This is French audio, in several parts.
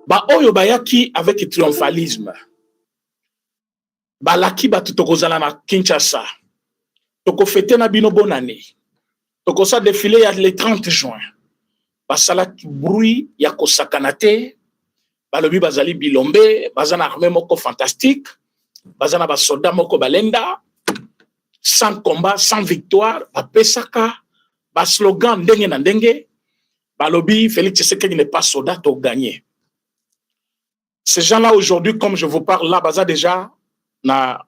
Ba oyo bayaki avec triomphalisme. Ba laki ba tutokozala na Kinshasa. Toko fete na bino bonne année. Toko sa défilé ya le 30 juin. Basala bruit ya kosakana te. Balobi bazali bilombe, bazana armée moko fantastique, bazana ba soldat moko balenda, sans combat, sans victoire, ba pesaka, ba slogan ndenge na ndenge, balobi Félix Tshisekedi n'est pas soldat, to gagné. Ces gens-là aujourd'hui, comme je vous parle là, baza déjà na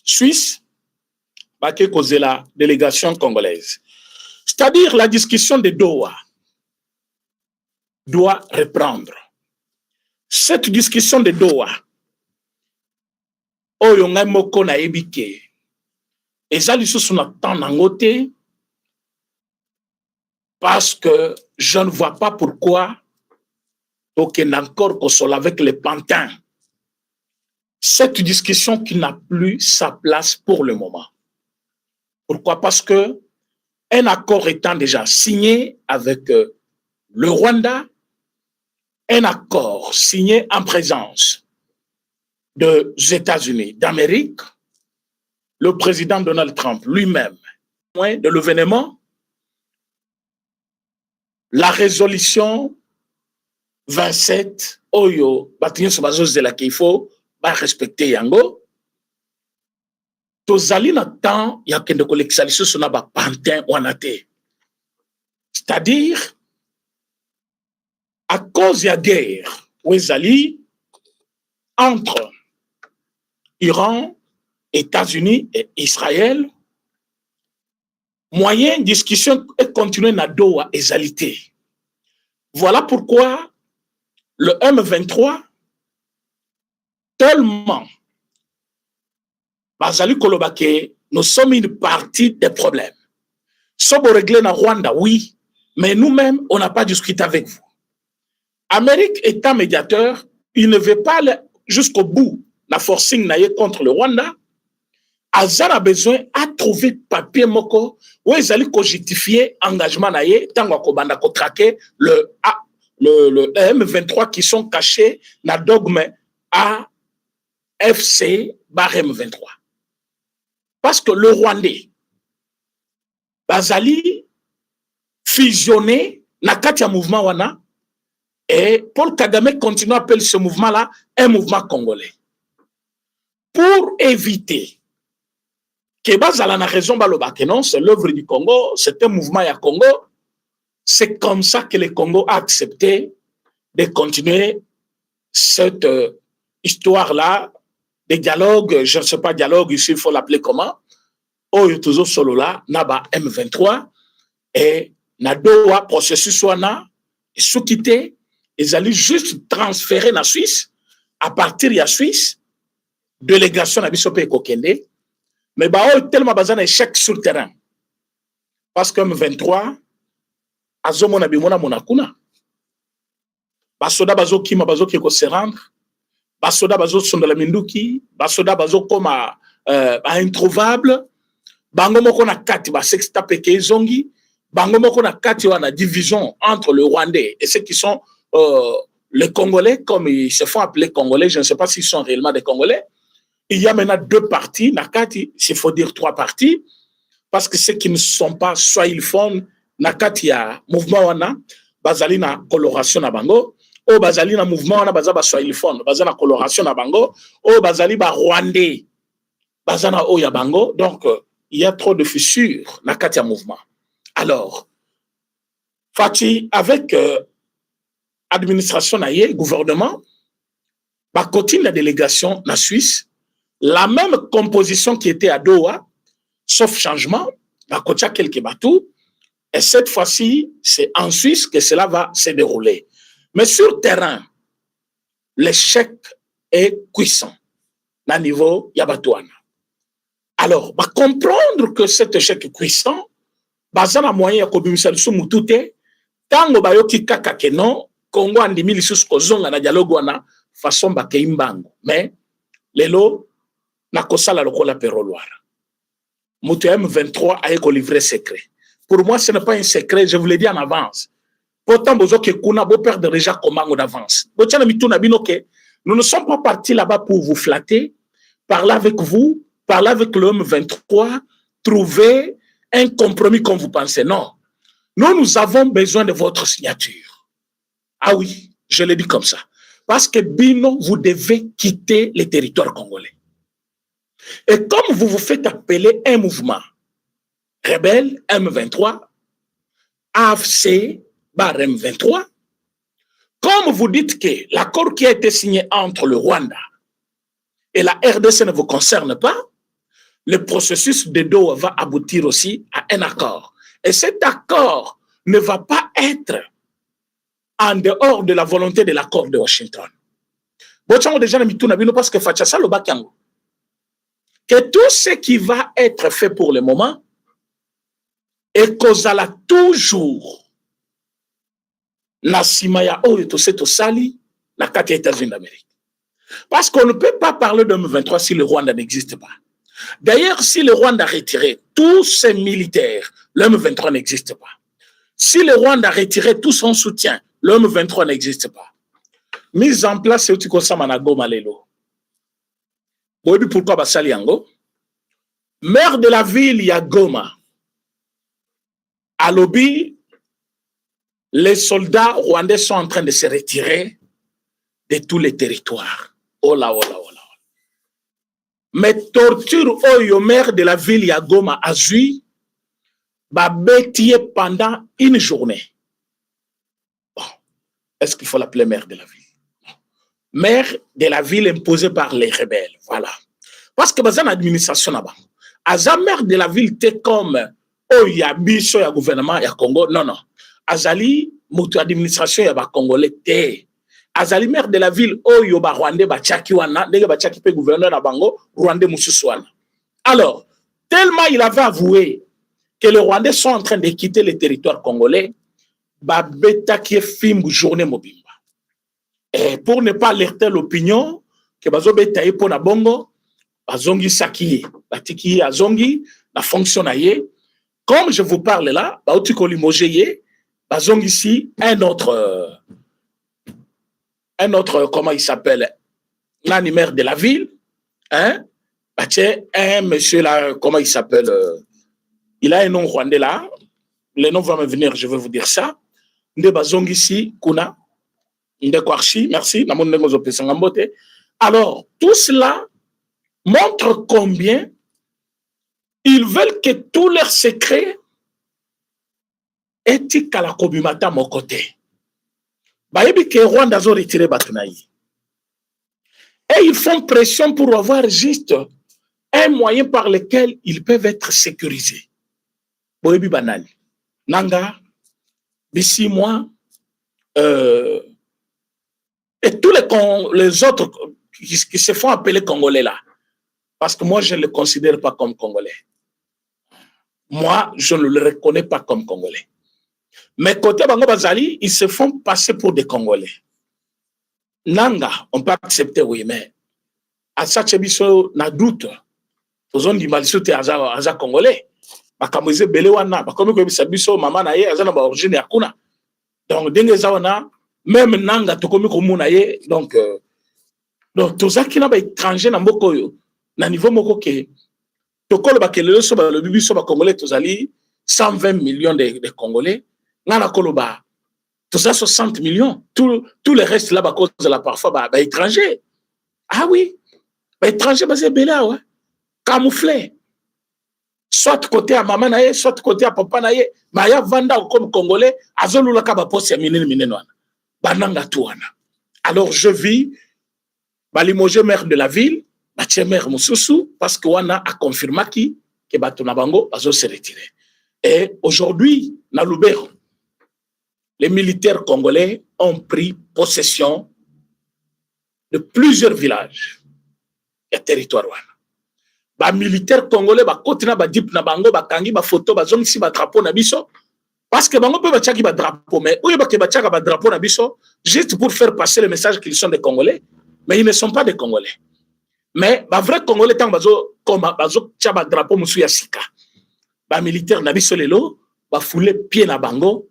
Suisse, baké causé la délégation congolaise. C'est-à-dire la discussion de Doha doit reprendre. Cette discussion de Doha, oyo ngai moko na ebike, eza lisusu na temps nango te, parce que je ne vois pas pourquoi aucun encore qu'on avec les pantins. Cette discussion qui n'a plus sa place pour le moment. Pourquoi? Parce que un accord étant déjà signé avec le Rwanda, un accord signé en présence des États-Unis d'Amérique, le président Donald Trump lui-même, de l'événement, la résolution 27, Oyo, Batinyo Sobazos de la Kifo, va respecter Yango. Tozali na temps, ya kende kolexalisio sona ba pantin wanate. C'est-à-dire, à cause de la guerre, Ouezali, entre Iran, États-Unis et Israël, moyen de discussion est continué na Doha égalité. Voilà pourquoi le M23, tellement, Bazali Kolobake, nous sommes une partie des problèmes. Sobo réglé na Rwanda, oui, mais nous-mêmes, on n'a pas discuté avec vous. Amérique étant médiateur, il ne veut pas aller jusqu'au bout la forcing naïe contre le Rwanda. Azar a besoin à trouver papier moko où ils allaient justifier engagement naïe tant qu'on banda ko traquer le M23 qui sont cachés na dogme AFC bar M23. Parce que le Rwandais Bazali fusionné na katia mouvement wana. Et Paul Kagame continue à appeler ce mouvement-là un mouvement congolais. Pour éviter que Bazala na raison baloba que non, c'est l'œuvre du Congo, c'est un mouvement ya Congo, c'est comme ça que le Congo a accepté de continuer cette histoire-là, des dialogues, je ne sais pas, dialogue ici, il faut l'appeler comment, Oyo toujours solo là, naba M23, et na Doha processus wana, et sous quitter, ils allaient juste transférer la Suisse, à partir de la Suisse, délégation à Bissopé et Kokende, mais bah, tellement bazan échec sur le terrain. Parce que M23, Azomona Bimona Monakuna, Basoda Bazo Kima Bazo qui se rendre, Basoda Bazo sont de la Minduki, Basoda Bazo comme introuvable, Bango Moko na Kati, Sexta Peke Zongi, Bango Moko na Kati, on a division entre le Rwandais et ceux qui sont les Congolais, comme ils se font appeler Congolais, je ne sais pas s'ils sont réellement des Congolais. Il y a maintenant deux parties, Nakati, il faut dire trois parties, parce que ceux qui ne sont pas, soit ils font, Nakati ya mouvement wana, bazali na coloration na bango, ou bazali na mouvement wana, bazaba soit ils font, bazali na coloration na bango, ou bazali ba Rwandais, bazana o ya bango, donc il y a trop de fissures, Nakati ya mouvement. Alors, Fati, avec administration naïe, gouvernement, bah, continue la délégation na Suisse, la même composition qui était à Doha, sauf changement, bah, continue quelques bateaux, et cette fois-ci, c'est en Suisse que cela va se dérouler. Mais sur terrain, l'échec est cuisant, à niveau Yabatouana. Alors, bah, comprendre que cet échec est cuisant, bah, ça n'a moyen de faire sous Moutouté, tant que bayoki kaka que non, Congo andimi lisusu kozonga na dialogue wana façon bakei mbango. Mais lelo na kosala lokola peroloir. Mutu M23 a livré secret. Pour moi, ce n'est pas un secret, je vous l'ai dit en avance. Pourtant, vous perdre déjà comment d'avance. Nous ne sommes pas partis là-bas pour vous flatter, parler avec vous, parler avec l'homme 23, trouver un compromis comme vous pensez. Non. Nous avons besoin de votre signature. Ah oui, je l'ai dit comme ça. Parce que Bino, vous devez quitter les territoires congolais. Et comme vous vous faites appeler un mouvement rebelle, M23, AFC, M23, comme vous dites que l'accord qui a été signé entre le Rwanda et la RDC ne vous concerne pas, le processus de Doha va aboutir aussi à un accord. Et cet accord ne va pas être en dehors de la volonté de l'accord de Washington. Déjà, parce que que tout ce qui va être fait pour le moment est causala toujours na simaya oyo to seto sali na kati ya États-Unis d'Amérique. Parce qu'on ne peut pas parler de M23 si le Rwanda n'existe pas. D'ailleurs, si le Rwanda a retiré tous ses militaires, le M23 n'existe pas. Si le Rwanda a retiré tout son soutien, le M23 n'existe pas. Mise en place, c'est où tu na Goma lelo. Pourquoi Basali Yango? Maire de la ville, il y a Goma. À Lobi, les soldats rwandais sont en train de se retirer de tous les territoires. Oh là, oh là, oh là. Mais torture au maire de la ville, il y a Goma, à Zui, va bêtier pendant une journée. Bon. Est-ce qu'il faut l'appeler maire de la ville? Maire de la ville imposée par les rebelles. Voilà. Parce que dans l'administration là-bas, Aza maire de la ville, t'es comme oh, il y a biso, il y a gouvernement, il y a Congo. Non, non. Azali, moto administration, il y a Congolais, t'es. Azali maire de la ville, oh, il y a Rwandais, Bachaki wana, nega Bachaki pe gouverneur na bango, Rwandais Moussousouana. Alors, tellement il avait avoué que les Rwandais sont en train de quitter le territoire congolais, Babeta qui est film journée mobimba. Et pour ne pas alerter l'opinion, que bazo betaye pour na bongo, bazongi sakiye, batiki azongi, la fonction naye. Comme je vous parle là, baouti kolimogeye, bazongi ici un autre, comment il s'appelle, l'animaire de la ville, hein, un monsieur là, comment il s'appelle, il a un nom rwandais là, le nom va me venir, je vais vous dire ça. Nde bazongi ici, kuna, nde kwarchi, merci, alors, tout cela montre combien ils veulent que tous leurs secrets éthiques à la Kobimata mon côté. Baïbi que Rwanda a retiré Batunaï. Et ils font pression pour avoir juste un moyen par lequel ils peuvent être sécurisés. Baïbi Banani. Nanga, d'ici moi, et tous les autres qui se font appeler Congolais là. Parce que moi, je ne le considère pas comme Congolais. Moi, je ne le reconnais pas comme Congolais. Mais côté Bango Bazali, ils se font passer pour des Congolais. Nanga, on peut accepter, oui, mais à Sachebiso, na doute. Aux on dit Malisote Aza Congolais. Bakamoise Belewana, Bakomi Sabiso, Maman Naye, Azana Origine Yakuna. Donc, Dengezawana, même Nanga, Tokomi Komunaye, donc, tout ça qui n'a pas étranger dans Mokoyo, na niveau Mokoke, Tokolo Bakelele, le Bibiso Congolais, Tozali, 120 millions de Congolais, Nana Koloba, tout ça 60 millions, tout le reste là, cause de la parfois, étranger. Ah oui, étranger, c'est Béla, ouais, camouflé. Soit côté à maman naye, soit côté à papa naye, maya vanda comme Congolais, azolula kaba poste ya minene wana. Bananga tuana. Alors je vis, Balimogé maire de la ville, Batie maire Moussoussou, parce que wana a confirmé que Batonabango azo se retirer. Et aujourd'hui, na Lubero, les militaires congolais ont pris possession de plusieurs villages et territoires wana. Ba militaire congolais ba kotina ba dip na bango ba kangi ba photo ba zongi si ba drapeau na biso parce que bango peut ba tchaki ba drapeau mais oui ba ke ba tchaka ba drapeau na biso juste pour faire passer le message qu'ils sont des Congolais mais ils ne sont pas des Congolais mais ba vrai Congolais tant bazo comme bazo tcha ba drapeau musu ya sika ba militaire na biso lelo ba foulé pied na bango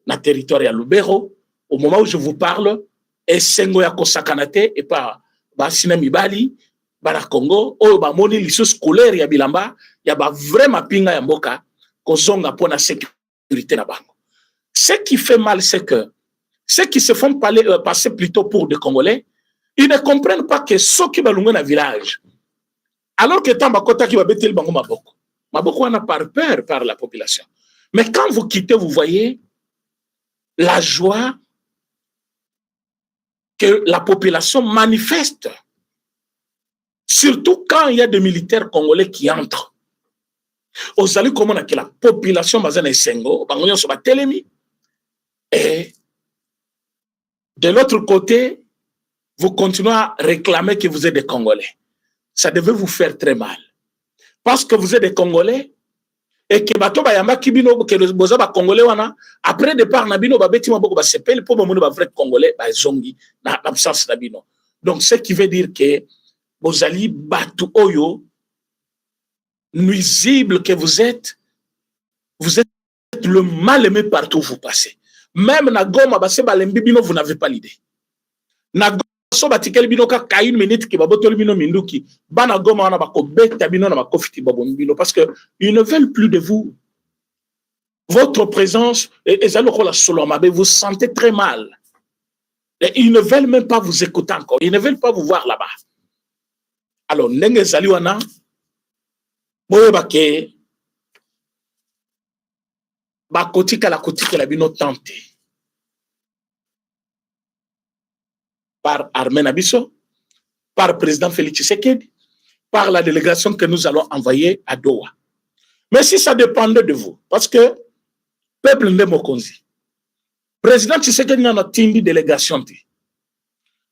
na territoire ya Lubero. Au moment où je vous parle, et Sengo ya Kosakanate et pas Basina Mibali, Bara Congo, oh ba moni liso scolaire ya Bilamba, ya ba vraiment pinga ya mboka, kozonga pona sécurité na bango. Ce qui fait mal, c'est que ceux qui se font passer plutôt pour des Congolais, ils ne comprennent pas que ceux qui vont dans le village, alors que tant bakota qui va bêter le bango maboko, maboko on a par peur par la population. Mais quand vous quittez, vous voyez la joie que la population manifeste, surtout quand il y a des militaires congolais qui entrent. Vous allez comment que la population bazana esengo, bangonyo so batelemi, et de l'autre côté, vous continuez à réclamer que vous êtes des Congolais. Ça devait vous faire très mal. Parce que vous êtes des Congolais, et que bato bayamba kibino que les boza ba Congolais wana après départ na bino ba beti maboko ba sepel pour ba vrai Congolais ba zongi na absence na bino. Donc ce qui veut dire que bozali batu oyo nuisible que vous êtes le mal aimé partout où vous passez. Même na Goma ba se balembi bino vous n'avez pas l'idée. Na Goma so batikeli bino ka 1 minute ke babotoli bino minduki bana Goma wana bako beta bino na bako fiti babon bino parce que ils ne veulent plus de vous. Votre présence et vous sentez très mal. Et ils ne veulent même pas vous écouter encore. Ils ne veulent pas vous voir là-bas. Alors ndenge zali wana boyeba ke bakotika la bino tenté par Armée Nabiso, par le président Félix Tshisekedi, par la délégation que nous allons envoyer à Doha. Mais si ça dépendait de vous, parce que peuple nde mokonzi, président Tshisekedi n'a pas tindi délégation.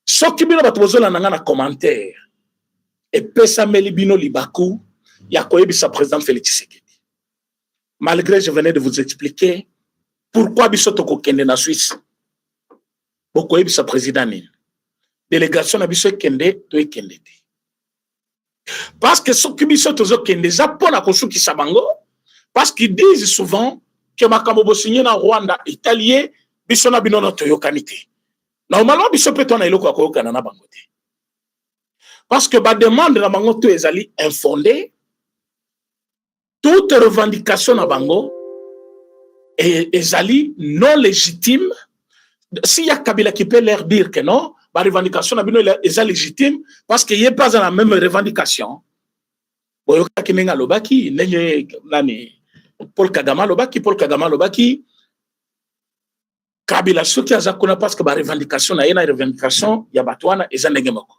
Soki bino batozola nanga na commentaire, et pesa meli bino libaku, ya koyebisa président Félix Tshisekedi. Malgré je venais de vous expliquer pourquoi biso toko kende na Suisse. Bokoyebisa président nini. Délégation na biso kende to ekende te. Parce que ceux qui biso tozo kende japona kosuki sabango parce qu'ils disent souvent que makambo bo signé na Rwanda italien biso na bino na toyokani te. Normalement biso peut on eloko akoyokana na bango te. Parce que ba demande na bango to ezali infondée. Toute revendication na bango et ezali non légitime. S'il y a Kabila qui peut leur dire que non, la revendication est légitime parce qu'il n'y a pas la même revendication. Paul Kagame Lobaki, Kabila soki azakuna parce que la revendication na une revendication ya batwana eza ndenge moko.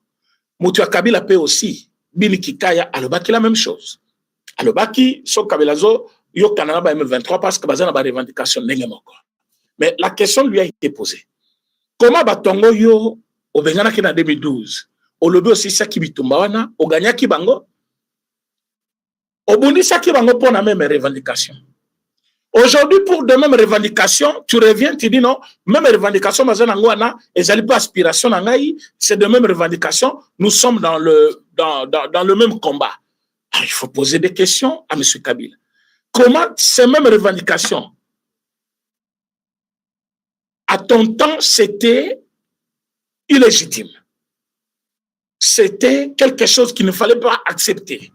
Mutu ya Kabila peut aussi bini kikaya alobaki la même chose. Alobaki so Kabila zo yo kanana ba M23 parce que bazana ba revendication ndenge moko. Mais la question lui a été posée. Comment batongo yo au Bengana qui en 2012, au lobby aussi ça qui bitumba wana, au gagna qui bango, au bondi ça qui bango pour la même revendication. Aujourd'hui, pour de mêmes revendications, tu reviens, tu dis non, même revendication, et pas aspiration, c'est de mêmes revendications, nous sommes dans le même combat. Alors, il faut poser des questions à M. Kabila. Comment ces mêmes revendications, à ton temps, c'était illégitime. C'était quelque chose qu'il ne fallait pas accepter.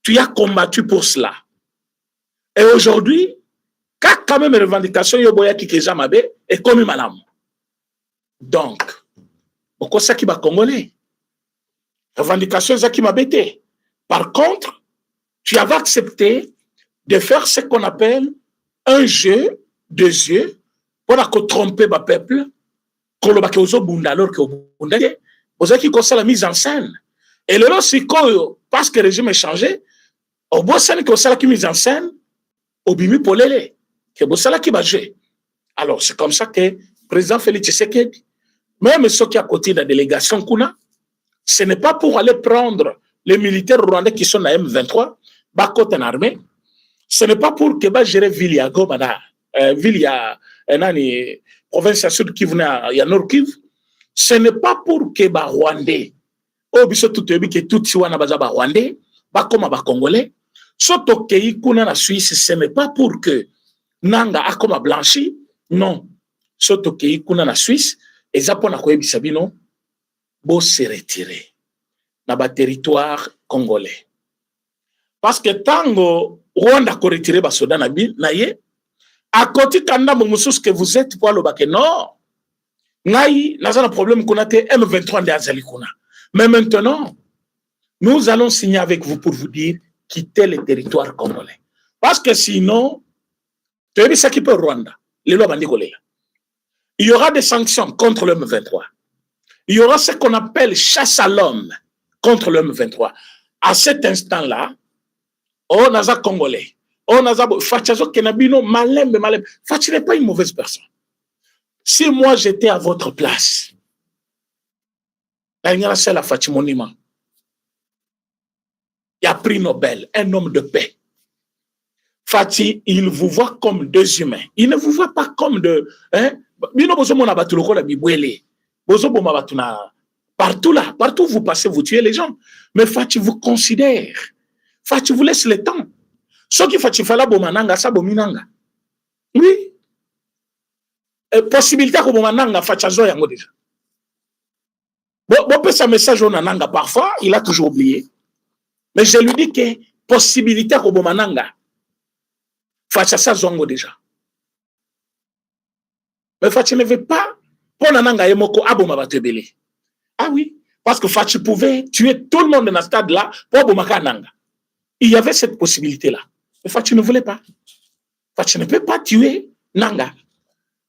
Tu as combattu pour cela. Et aujourd'hui, quand même revendication yoboya kikeja mabe et comme malam. Donc, pourquoi ça qui va congolais? Revendication ça qui m'a bêté. Par contre, tu avais accepté de faire ce qu'on appelle un jeu de yeux pour tromper le peuple. Alors que vous avez qui la mise en scène. Et le c'est parce que le régime est changé, au bout de la mise en scène, au bimi polele, que vous savez qui va jouer. Alors c'est comme ça que le président Félix Tshisekedi, même ceux qui à côté de la délégation Kuna, ce n'est pas pour aller prendre les militaires rwandais qui sont à M23, Bakot en armée, ce n'est pas pour que va gérer Vilia Gomada, Vilia, province sud qui venait à Nord Kivu, ce n'est pas pour que les Rwandais, que tout Tiwana Baza Rwandais, comme les Congolais, surtout que la Suisse, ce n'est pas pour que Nanga a comme blanchi, non. Soto kei kuna na Suisse, et Japon a koyebisa bino, bo se retirer na ba territoire congolais. Parce que tango Rwanda ko retirer ba soda na ye, à côté kanda momusus que vous êtes pour le baké non. Ngai naza na problème kuna te M23 de azali kuna. Mais maintenant, nous allons signer avec vous pour vous dire quitter le territoire congolais. Parce que sinon, tu as vu ça qui peut Rwanda, les lois bandikolé. Il y aura des sanctions contre le M23. Il y aura ce qu'on appelle chasse à l'homme contre le M23. À cet instant-là, on a des Congolais. On a des Fachazo Kenabino, Malem. Fachi n'est pas une mauvaise personne. Si moi j'étais à votre place, il y a prix Nobel, un homme de paix. Fati, il vous voit comme deux humains. Il ne vous voit pas comme de... Partout là, partout où vous passez, vous tuez les gens. Mais Fati vous considère. Fati vous laisse le temps. Ce qui Fati fala bomananga, ça bominanga. Oui. Possibilité que bomananga Fati zo yango déjà. Bon, sa message au nananga parfois, il a toujours oublié. Mais je lui dis que possibilité que bomananga Fati ça zongo déjà. Mais Fati ne veut pas pour nananga yemoko aboma batebele. Ah oui, parce que Fati pouvait tuer tout le monde dans ce stade-là pour bomaka nanga. Il y avait cette possibilité-là. Mais Fati ne voulait pas. Fati ne peut pas tuer nanga.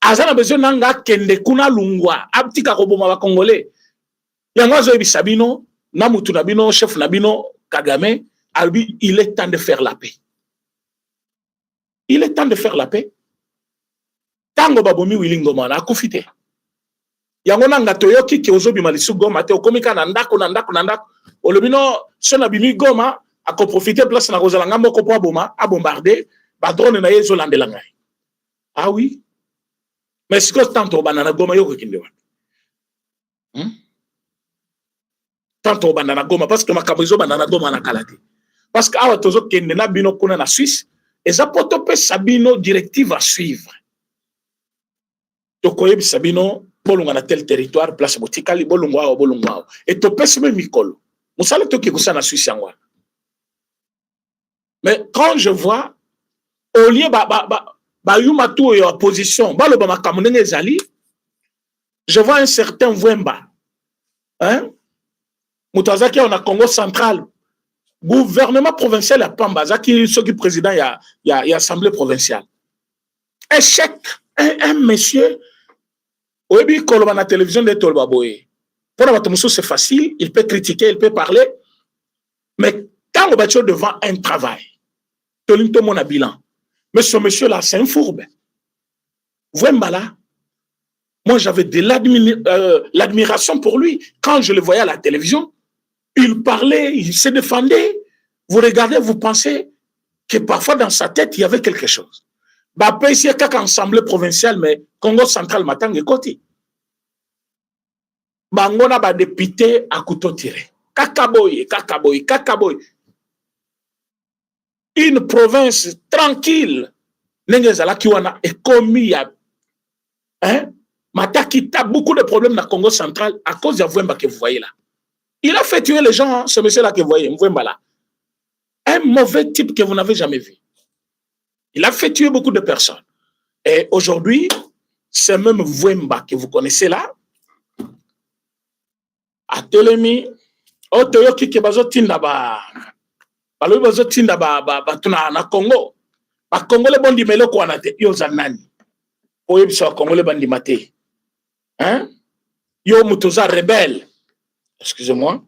Azana besoin nanga kende kuna lungwa abtika ko bomaka congolais. Yango zo bisabino na mutu na bino chef na bino Kagame albi il est temps de faire la paix. Il est temps de faire la paix. Tango babomi wilingoma na kufite. Yango nanga toyoki ki ozobi malisu goma te okomika na ndako olobino sona bimi goma ako profiter place na kozala ngambo ko po aboma a bombarder ba drone na yezo landela ngai. Ah oui. Mais si ko tanto banana goma yoko kindewa. Tanto banana goma parce que makabozo banana goma na kalate. Parce que awa tozo kende na bino kuna na Suisse et ça poto pe sabino directive à suivre. Tokoyebi sabino bolunga na tel territoire place botikali bolungwa et to pese me mikolo musala to ki kusana Suisse yangwa. Mais quand je vois au lieu ba yuma tout yo opposition ba lo ba makamune ezali, je vois un certain Vwemba hein mutazaki on a Congo central gouvernement provincial à Pamba zaki ce qui président il y a assemblée provinciale échec un monsieur Oebi koloba na télévision de Tolba Boye. Pour la c'est facile, il peut critiquer, il peut parler, mais quand on va devant un travail, Tolinto mon bilan, mais ce monsieur-là, c'est un fourbe. Voilà. Moi, j'avais de l'admiration pour lui. Quand je le voyais à la télévision, il parlait, il se défendait. Vous regardez, vous pensez que parfois dans sa tête, il y avait quelque chose. Bah, pas ici, qu'à assemblée provinciale, mais Congo central, Matang et Koti. Bangona ba député à couteau tiré. Kakaboy. Une province tranquille. N'engezala kiwana et commis hein? Mataki a beaucoup de problèmes dans le Congo central à cause de Vwemba que vous voyez là. Il a fait tuer les gens, hein, ce monsieur-là que vous voyez, Vwemba là. Un mauvais type que vous n'avez jamais vu. Il a fait tuer beaucoup de personnes. Et aujourd'hui, c'est même Vwemba que vous connaissez là. A Telemi, Otoyoki ke bazotinda balobi bazotinda tuna na Congo. Ba Congolais bondi meloko wana te yo zanani. Oyebisa Congolais bandi mate. Hein? Yo mutoza rebelle. Excusez-moi.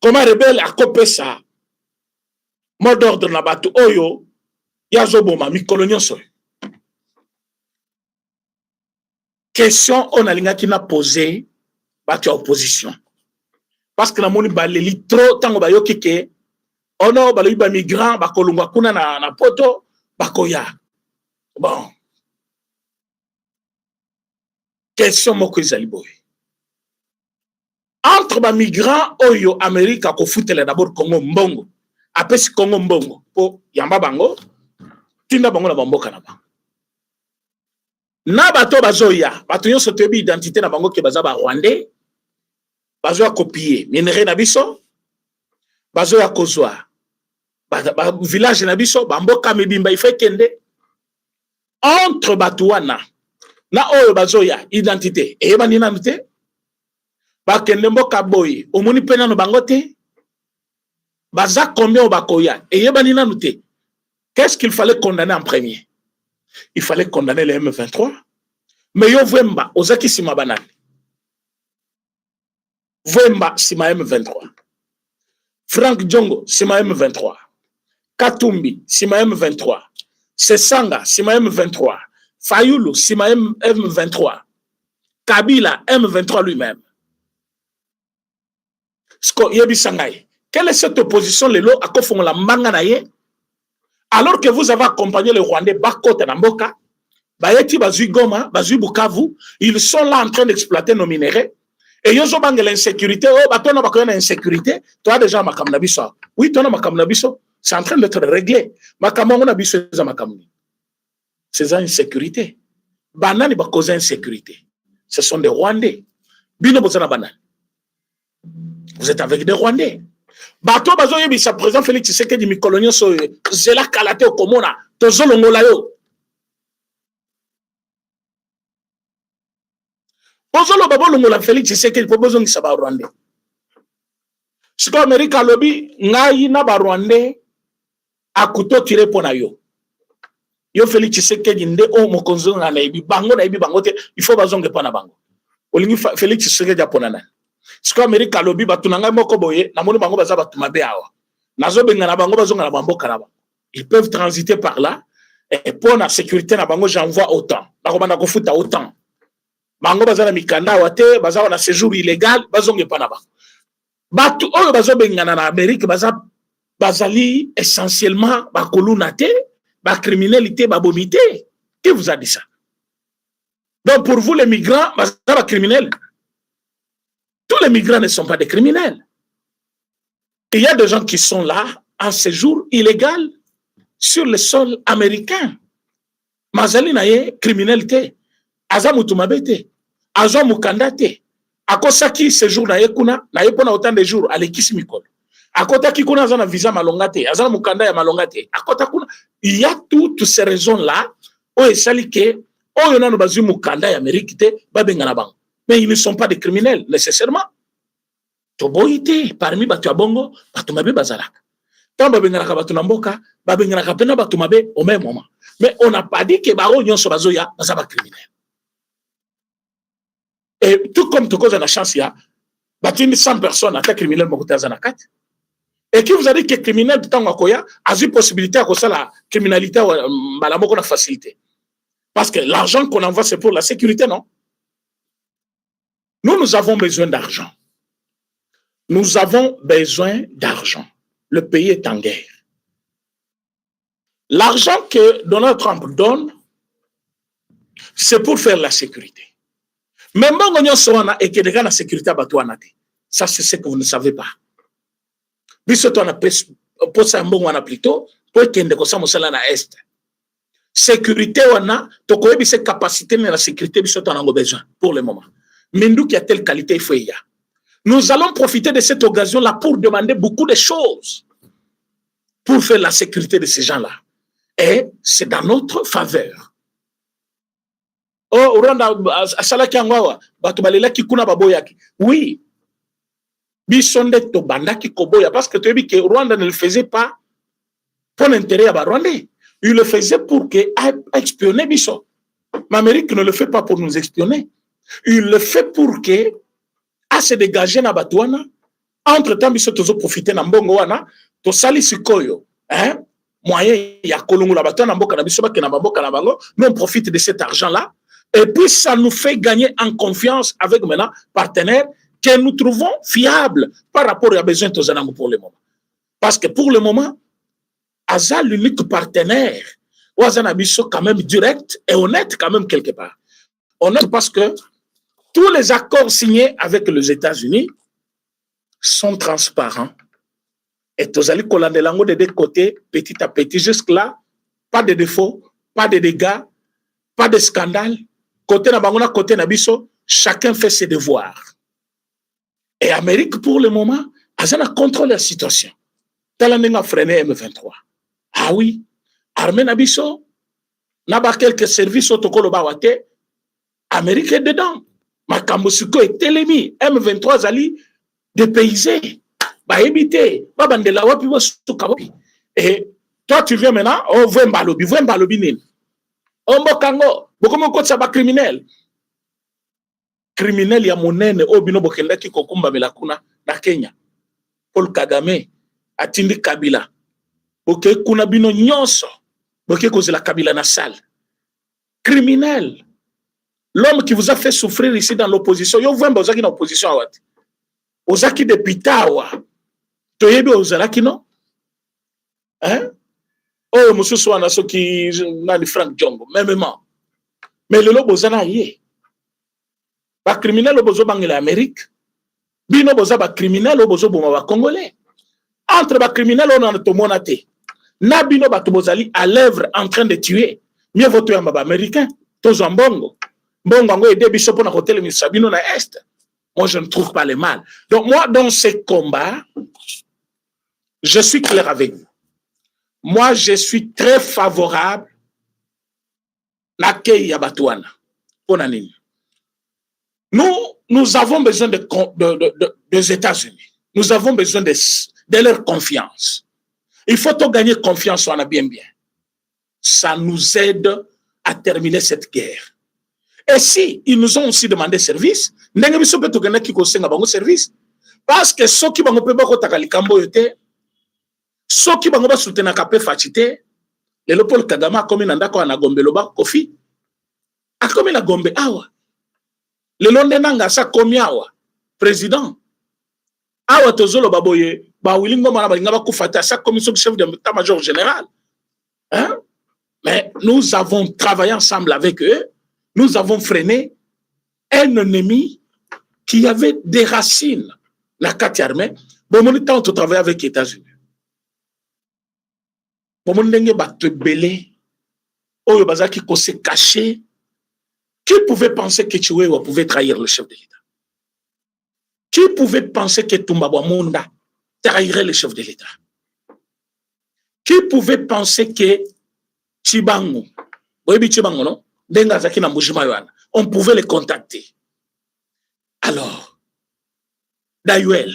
Comment rebelle a copé ça? Mot d'ordre na batu oyo yazoboma mikolonio so. Question on a linga qui n'a posé batu opposition. Parce que la moni baleli trop tango ba yoki ke ono balobi ba migrant ba kolungwa kuna na poto bakoya. Bon. Question moko ezali boy. Entre ba migrant oyo Amerika ko futela d'abord Congo mbongo. Apesi Congo mbongo po yamba bango tinda bango na bamboka na bango. Na bato bazoya, bato nyonso toyebi identité na bango ke baza ba Rwandais, bazoya copier minere na biso, bazoya kozwa ba village na biso, bamboka mibimba ife kende entre bato wana na oyo bazoya identité eyebani nanu te, bakende mboka boye omoni mpe nano bango te, baza combien o bakoya eyebani nanu te. Qu'est-ce qu'il fallait condamner en premier? Il fallait condamner les M23. Mais yo Vwemba, ozaki sima banani. Vwemba sima M23. Frank Djongo sima M23. Katumbi sima M23. Sesanga sima M23. Fayulu sima M23. Kabila M23 lui-même. Sko yebi sangai. Quelle est cette opposition lelo à kofong la manga na ye? Alors que vous avez accompagné les Rwandais Bakota Namboka, Bayeti Bazui Goma, Bazui Bukavu, ils sont là en train d'exploiter nos minéraux. Et ils ont l'insécurité. Oh, bah, toi, tu as l'insécurité. Toi, déjà, ma kamnabiso. Oui, toi, ma kamnabiso. C'est en train d'être réglé. Ma kamnabiso, c'est ma kamni. C'est insécurité. Banani ba cause insécurité. Ce sont des Rwandais. Bino bozana banani. Vous êtes avec des Rwandais. Bato bazo yebi sa président Félix Tshisekedi mi colonien so zela kalate o komona to zolongola yo. Ozolo babo longola Félix Tshisekedi po bozo ngisa ba Rwandais. Siko Amerika lobi ngai na ba Rwandais akuto tire pona yo. Yo Félix Tshisekedi nde o mokonzo na ibi bango te il faut bazonge pona bango. Olingi Félix Tshisekedi apona na. Siko Amerika lobi batunanga moko boye na moni bango baza batumabe awa nazo benga na bango bazonga na bamboka na ba. Ils peuvent transiter par là et pour la sécurité na bango j'envoie autant bakobanda kofuta autant bango baza na mikanda wate baza na séjour illégal bazonge pa na ba batu oyo bazo benga na Amérique bazali essentiellement bakoluna te ba criminalité ba bomité. Qui vous a dit ça? Donc pour vous les migrants baza ba criminels. Tous les migrants ne sont pas des criminels. Il y a des gens qui sont là en séjour illégal sur le sol américain. Mazali na ye criminalité. Aza mutumabete. Aza mukandate. Akosaki séjour na ye kuna, na ye pona autant de jours, alekisi mikolo. Akota ki kuna aza na visa malongate, aza mukanda ya malongate. Akota kuna. Il y a toutes ces raisons-là, où esali ke, oyo nano bazu mukanda ya Amérique te, babenga na bango. Mais ils ne sont pas des criminels, nécessairement. Toboïté, parmi Batu Abongo, Batumabe Bazalak. Tant Babengaraka Batunamboka, Babengaraka Pena Batumabe au même moment. Mais on n'a pas dit que Baro Nyon Sobazoya, Bazaba criminel. Et tout comme tout cause de la chance, il y a Batini 100 personnes à ta criminel Mokote Zanakat. Et qui vous a dit que criminel de Tangakoya a eu possibilité à cause de la criminalité ou la facilité. Parce que l'argent qu'on envoie, c'est pour la sécurité, non? Nous avons besoin d'argent. Nous avons besoin d'argent. Le pays est en guerre. L'argent que Donald Trump donne, c'est pour faire la sécurité. Même si on a la sécurité, ça c'est ce que vous ne savez pas. Sécurité, on a cette capacité de la sécurité, on a besoin pour le moment. Mais nous qui a telle qualité, il faut y avoir. Nous allons profiter de cette occasion-là pour demander beaucoup de choses pour faire la sécurité de ces gens-là. Et c'est dans notre faveur. Oh, Rwanda, asalaki angwawa, batubalela kikuna baboyaki. Oui. Bisonde to bandaki koboya parce que tu as dit que Rwanda ne le faisait pas pour l'intérêt à Rwandais. Il le faisait pour que espionner Biso. L'Amérique ne le fait pas pour nous espionner. Il le fait pour que à se dégager na batouana entre temps biso tozo profiter na mbongo wana to sali sikoyo moyen ya kolongola batouana mboka na biso bake na mboka na bango nous on profite de cet argent là et puis ça nous fait gagner en confiance avec maintenant partenaires que nous trouvons fiables par rapport à besoin de zanango pour le moment parce que pour le moment Aza l'unique partenaire ou Azana biso quand même direct et honnête quand même quelque part honnête parce que tous les accords signés avec les États-Unis sont transparents. Et tous les colandelango de deux côtés, petit à petit, jusque-là, pas de défauts, pas de dégâts, pas de scandales, côté na bango na côté na biso, chacun fait ses devoirs. Et Amérique, pour le moment, a contrôlé la situation. Elle a freiné M23. Ah oui, armée na biso, n'a pas quelques services autocollants bawate, Amérique est dedans. Makambo siko est télémi, M23 zali dépaysé, ba éviter, ba bandela wapi wa suka wapi. Et toi tu viens maintenant, oh vemba lobi nini. Ombo kango, bokomo ko tsaba criminel. Criminel ya monene obino bokendaki kokumba melakuna na Kenya. Paul Kagame atindi Kabila. Boke kuna bino nyonso, boke kozela Kabila na salle. Criminel. L'homme qui vous a fait souffrir ici dans l'opposition, yo vwemba ozaki na opposition awati. Ozaki député awa. Toyebi ozalaki non? Hein? Oh, monsieur Swana soki nani Frank Djongo, mêmement. Mais le lobo zana yé. Ba criminel obozo bangela Amérique. Bino boza ba criminel obozo boma ba Congolais. Entre ba criminel on a tomonate. Na bino ba tobozali à l'œuvre en train de tuer. Mieux vaut tuer ba américain. Tozo mbongo. Mbongo ngo ede biso pona hotel misabino na est. Moi je ne trouve pas le mal. Donc moi dans ces combats, je suis clair avec vous. Moi je suis très favorable na kei ya Batouana. Pona nini. Nous avons besoin des États-Unis. Nous avons besoin de leur confiance. Il faut gagner confiance, on a bien. Ça nous aide à terminer cette guerre. Et si ils nous ont aussi demandé service, service, parce que ceux qui vont ceux qui vont soutenir la facilité, le Paul Kagame a commis un d'accord à Gombe, le Kofi, a commis la Gombe, awa. Le Londres sa komi awa président awa tozolo baboye ba wilingo mana ba ngaba kufata sa commission chef d'état-major général, hein? Mais nous avons travaillé ensemble avec eux, nous avons freiné un ennemi qui avait des racines la carte armée. Bon mon temps on travaille avec les États-Unis. Bon mon ndenge ba te belé oyo bazaki ko se cacher. Qui pouvait penser que Chiwewa pouvait trahir le chef de l'État? Qui pouvait penser que Toumba Mwanda trahirait le chef de l'État? Qui pouvait penser que Chibango, non? On pouvait les contacter? Alors, d'ailleurs,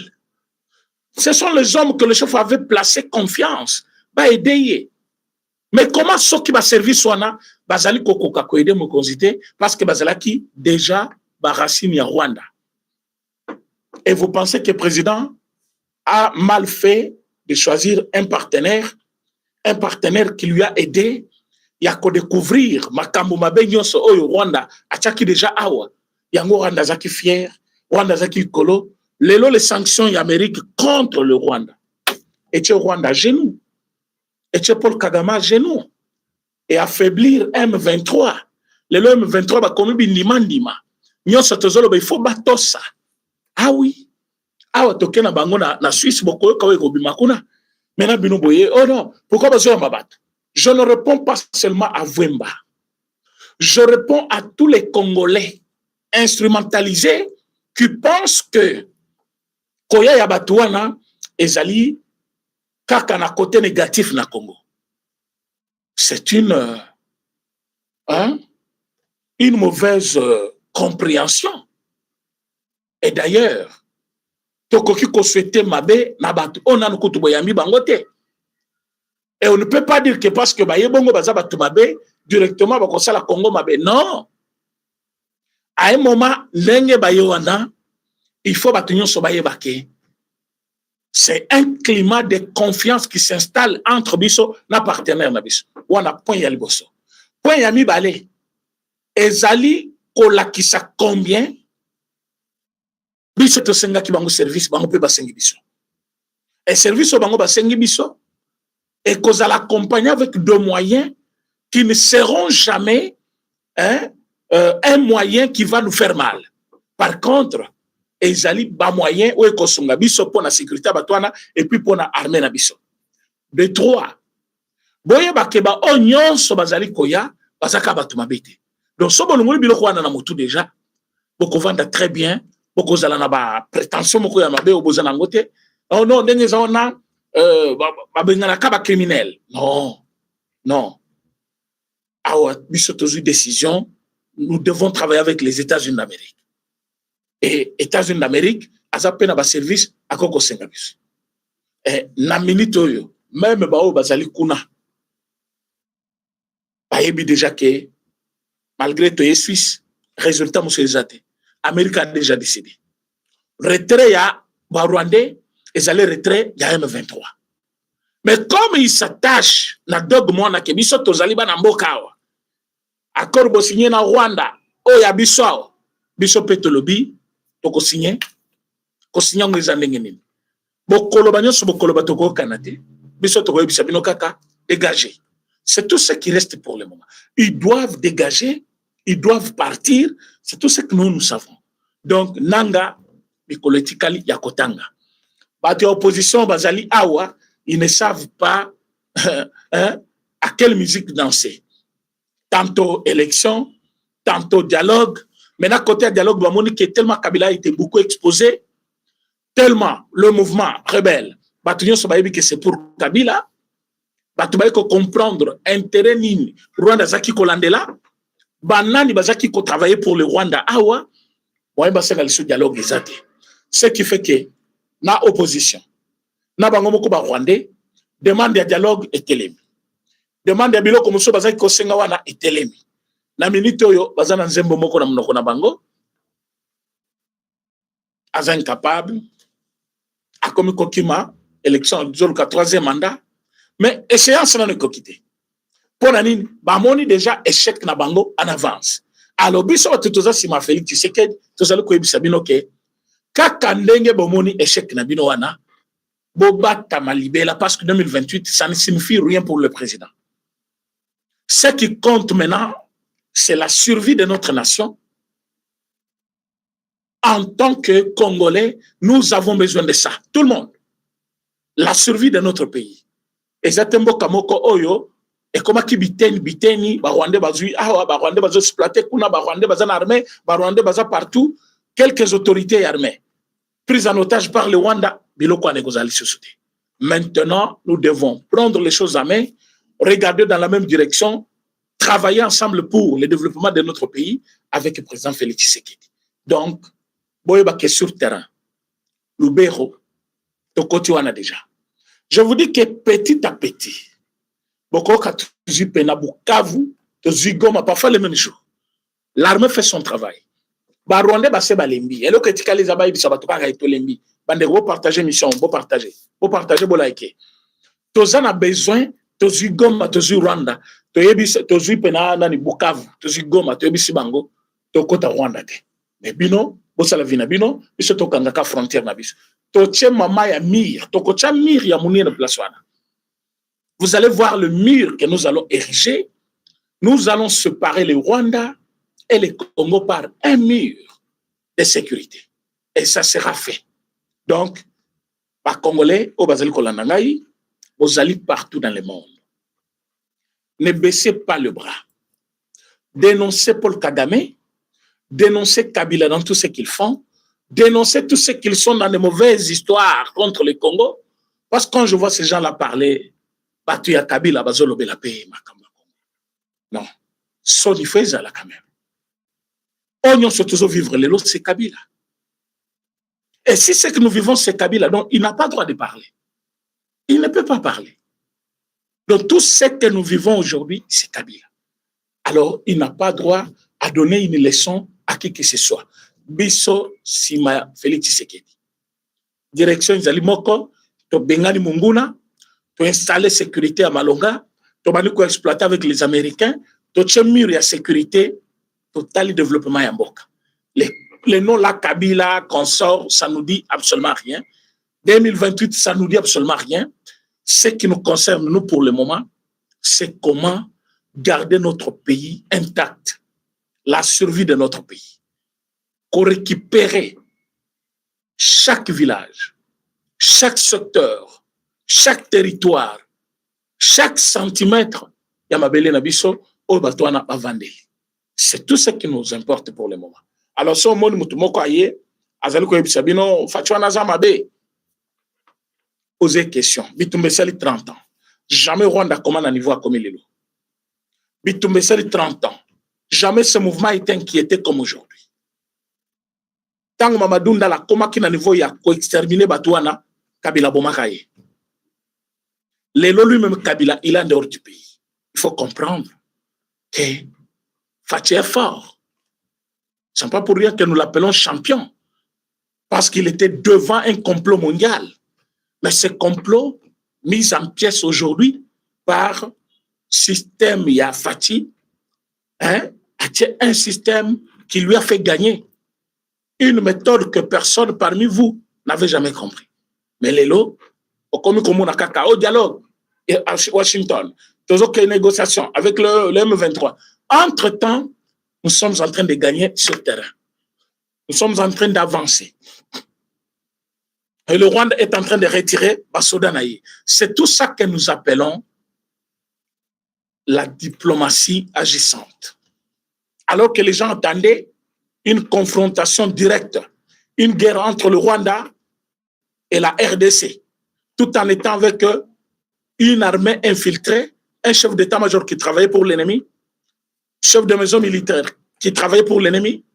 ce sont les hommes que le chef avait placé confiance, bah aider. Mais comment ceux qui va servir Swana, bazali kokoka ko aider mo consulter parce que bazalaki déjà baracine ya Rwanda. Et vous pensez que le président a mal fait de choisir un partenaire qui lui a aidé, il a qu'à découvrir makambo mabe nyonso oyo Rwanda achaki déjà awa. Yango Rwanda zaki fier, Rwanda zaki kolo, lelo les sanctions y'Amérique contre le Rwanda. Et tu Rwanda genou. Et tu Paul Kagame à genoux et affaiblir M23. Le M23 va comme bindima. Nyon satozolo il faut battre ça. Ah oui. Ah ouais toke na bango na Suisse boko kawe ko bimakuna. Maintenant bino boye oh non, pourquoi bazo mabat? Je ne réponds pas seulement à Vwemba. Je réponds à tous les Congolais instrumentalisés qui pensent que Koya ya Batouana ezali kaka na côté négatif na Congo. C'est une mauvaise compréhension. Et d'ailleurs, tokoki ko souhaiter mabe na batu on a nukutu boyami bangote. Et on ne peut pas dire que parce que baye bongo baza batu mabe directement ba kosala Congo mabe. Non. À un moment lenge baye wana, il faut batu nyonso baye bake. C'est un climat de confiance qui s'installe entre biso na partenaire na biso. Wana point ya liboso. Point ya mibale. Ezali kolakisa combien biso to senga ki bango service bango pe basengi biso. Et service bango basengi biso et kozala accompagné avec deux moyens qui ne seront jamais un moyen qui va nous faire mal. Par contre, ezali ba moyen ou ekosonga biso pour la sécurité batwana et puis pour la armée na biso. De trois, boye bakeba onyon so bazali koya bazaka batu mabete. Donc, si vous avez dit déjà, vous vendez très bien, vous avez des prétentions, vous avez des prétentions. Oh non, vous avez des criminels. Non, non. Alors, une décision, nous devons travailler avec les États-Unis d'Amérique. Et les États-Unis d'Amérique, ils ont un service à Koko Sengabus. Et na minute, même bazali kuna, bayebi déjà que malgré tout les Suisse, résultat monsieur Zate, Amérique a déjà décidé. Retrait ya Rwandais, ils allaient retrait ya M23. Mais comme ils s'attachent na dogme na ke biso tozali ba na mboka wa. Accord bo signé na Rwanda, o ya biso petolobi, to ko signé ngeza ndenge nini. Bokolo banyoso bokolo batoko kanate, biso toko yebisa bino kaka dégager. C'est tout ce qui reste pour le moment. Ils doivent dégager, ils doivent partir, c'est tout ce que nous savons. Donc nanga bikoletikali yakotanga. Bati opposition bazali awa, ils ne savent pas à quelle musique danser. Tantôt élection, tantôt dialogue. Maintenant, côté dialogue, qui est tellement Kabila a été beaucoup exposé, tellement le mouvement rebelle, que c'est pour Kabila, il faut comprendre intérêt nini Rwanda zaki kolandela, banani bazaki ko travailler pour le Rwanda awa, ce dialogue ezate. Ce qui fait que na opposition, na bango moko ba Rwandais demande ya dialogue etelemi. Demande ya biloko muso bazaki ko senga wana etelemi. Na minute oyo bazana nzembo moko na munoko na bango aza incapable akomi kokima élection du troisième mandat, mais échéance na ne kokité. Pour nani bamoni déjà échec na bango en avance. Alors biso batutoza sima Félix Tshisekedi tozali ko yebisa bino ke kaka ndenge bomoni échec na bino wana bobata malibela parce que 2028 ça ne signifie rien pour le président. Ce qui compte maintenant, c'est la survie de notre nation. En tant que Congolais, nous avons besoin de ça. Tout le monde. La survie de notre pays. Exactement comme Oyo, et comme qui biteni, Barwande bazui, Barwande bazo exploité, kuna Barwande bazan armé, Barwande baza partout, quelques autorités armées. Prises en otage par le Rwanda, biloko anegozali société. Maintenant, nous devons prendre les choses à main, regarder dans la même direction, travailler ensemble pour le développement de notre pays avec le président Félix Tshisekedi. Donc, boyeba que sur terrain, Lubero, Tokoti wana déjà. Je vous dis que petit à petit, Bokoka Tuzi Pena Bukavu, Tuzi Goma, parfois les mêmes jours. L'armée fait son travail. Rwandais basse balembi. Et le critique les abaye bisabato pas gaito lembi. Bande vous partager mission, vous partager, vous liker. Tozan a besoin, Tuzi Goma, Tuzi Rwanda. Tozi pena nani Bukavu, tozi Goma, tozi Bango, tokota Rwanda te. Mais bino, bosala vina bino, biso tokangaka frontière na biso. Toche mama ya mire, tokocha mire ya mouni na place wana. Vous allez voir le mur que nous allons ériger. Nous allons séparer le Rwanda et le Congo par un mur de sécurité. Et ça sera fait. Donc, par Congolais, au Bazali Kolanangaï, vous allez partout dans le monde. Ne baissez pas le bras. Dénoncez Paul Kagame, dénoncez Kabila dans tout ce qu'ils font, dénoncez tout ce qu'ils sont dans de mauvaises histoires contre le Congo. Parce que quand je vois ces gens-là parler, Batuya Kabila, Bazolo Belapé, Makamba. Non. Soni Feza là quand même. On se toujours vivre les lots, c'est Kabila. Et si c'est que nous vivons, c'est Kabila, donc il n'a pas le droit de parler. Il ne peut pas parler. Donc tout ce que nous vivons aujourd'hui, c'est Kabila. Alors, il n'a pas droit à donner une leçon à qui que ce soit. Biso Sima Félix Tshisekedi. Direction Izali Moko, to Bengani Munguna, to installer sécurité à Malonga, to baniko exploiter avec les Américains, to tchemir ya sécurité, total développement ya Mboka. Les noms là, Kabila, consort, ça nous dit absolument rien. 2028, ça nous dit absolument rien. Ce qui nous concerne, nous, pour le moment, c'est comment garder notre pays intact, la survie de notre pays. Qu'on récupère chaque village, chaque secteur, chaque territoire, chaque centimètre, Yamabele Nabiso, Obatouana Bavandeli. C'est tout ce qui nous importe pour le moment. Alors, si on m'a dit, azali ko yebisa bino fatua naza mabe poser question bitumbe sali 30 ans jamais Rwanda comment à niveau à comme lelo bitumbe sali 30 ans jamais ce mouvement est inquiété comme aujourd'hui tant Mamadou Ndala comment qui na niveau ya ko exterminer batouana Kabila bomakaye lelo lui-même Kabila il est en dehors du pays. Il faut comprendre que Fatia est fort. Ce n'est pas pour rien que nous l'appelons champion. Parce qu'il était devant un complot mondial. Mais ce complot, mis en pièce aujourd'hui par système Yafati, un système qui lui a fait gagner une méthode que personne parmi vous n'avait jamais compris. Mais les lots, comme on a au dialogue à Washington, toujours qu'il y a une négociation avec le M23. Entre-temps, nous sommes en train de gagner sur le terrain. Nous sommes en train d'avancer. Et le Rwanda est en train de retirer Basodanaï. C'est tout ça que nous appelons la diplomatie agissante. Alors que les gens attendaient une confrontation directe, une guerre entre le Rwanda et la RDC, tout en étant avec une armée infiltrée, un chef d'état-major qui travaillait pour l'ennemi, chef de maison militaire qui travaillait pour l'ennemi,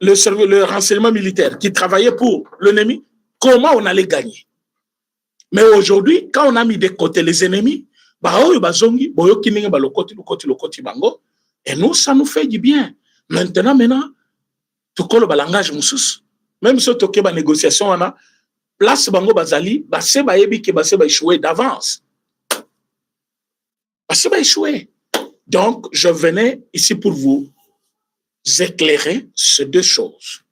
le renseignement militaire qui travaillait pour l'ennemi. Comment on allait gagner? Mais aujourd'hui, quand on a mis de côté les ennemis, et nous, ça nous fait du bien. Maintenant, tout le langage, même si on a négociation, on a place bango bazali, basse ba yebi ke basse ba échoué d'avance. Basse ba échoué. Donc, je venais ici pour vous éclairer ces deux choses.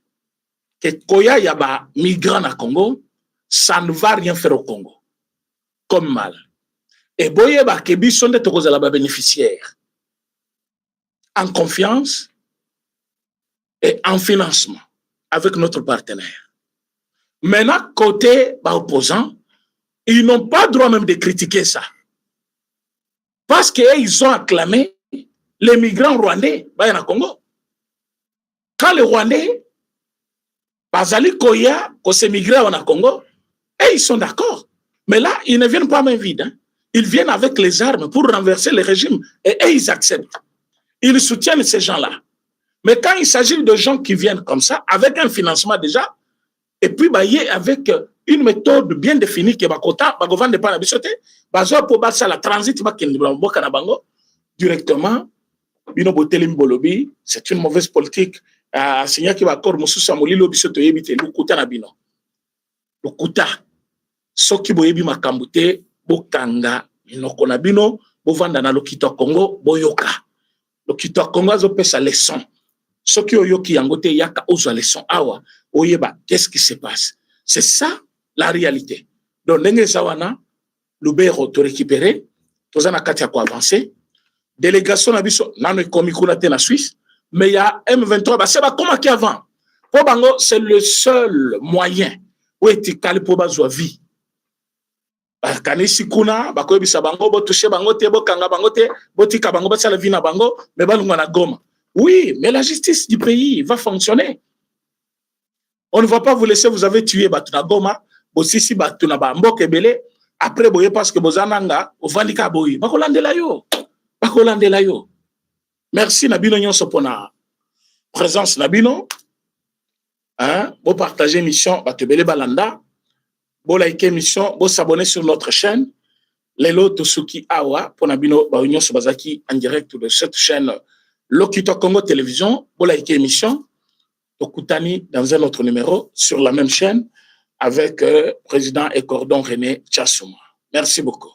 Que Koya Yaba migrant à Congo, ça ne va rien faire au Congo. Comme mal. Et Boyeba Kebi sont des Tokozalaba bénéficiaires. En confiance et en financement avec notre partenaire. Maintenant, côté opposant, ils n'ont pas le droit même de critiquer ça. Parce qu'ils ont acclamé les migrants rwandais au Congo. Quand les Rwandais Bazali Koya, qu'on s'est migré au Congo, et ils sont d'accord. Mais là, ils ne viennent pas main vide. Hein. Ils viennent avec les armes pour renverser le régime. Et ils acceptent. Ils soutiennent ces gens-là. Mais quand il s'agit de gens qui viennent comme ça, avec un financement déjà, et puis avec une méthode bien définie, qui est la transit, directement, c'est une mauvaise politique. Signa qui va encore mususa molilo biso to yebite lukuta na bino lukuta soki boyebi makambute bokanga inoko na bino bovanda na lokito Congo boyoka lokito Congo azopesa leçon soki oyoki yango te yaka ozwa leçon awa oyeba qu'est-ce qui se passe. C'est ça la réalité. Donc ndenge sawana lubero to récupérer tozana kati ya ko avancer délégation na biso nano ekomi kuna te na Suisse. Mais il y a M23, c'est comme avant. Pour Bango, c'est le seul moyen où est calé pour bazoa vie. Kanisi kuna, bako bisa bango, bo touché bango te, bo kanga bango te, bo tika bango, ba sala vie na bango, mais balunga na goma. Oui, mais la justice du pays va fonctionner. On ne va pas vous laisser, vous avez tué batuna goma, bo sisi batuna ba mboke belé, après boye parce que bozananga, ovandika boyi. Bako landela yo. Bako landela yo. Merci Nabino Nyonso pour la présence Nabino. Hein, vous partagez mission Batebele Balanda. Vous likez mission, vous s'abonnez sur notre chaîne. Lelo Tosuki Awa pour Nabino Nyonso Bazaki en direct de cette chaîne Lokito Congo Télévision. Vous likez mission. Tokutani dans un autre numéro sur la même chaîne avec président et cordon René Tchassouma. Merci beaucoup.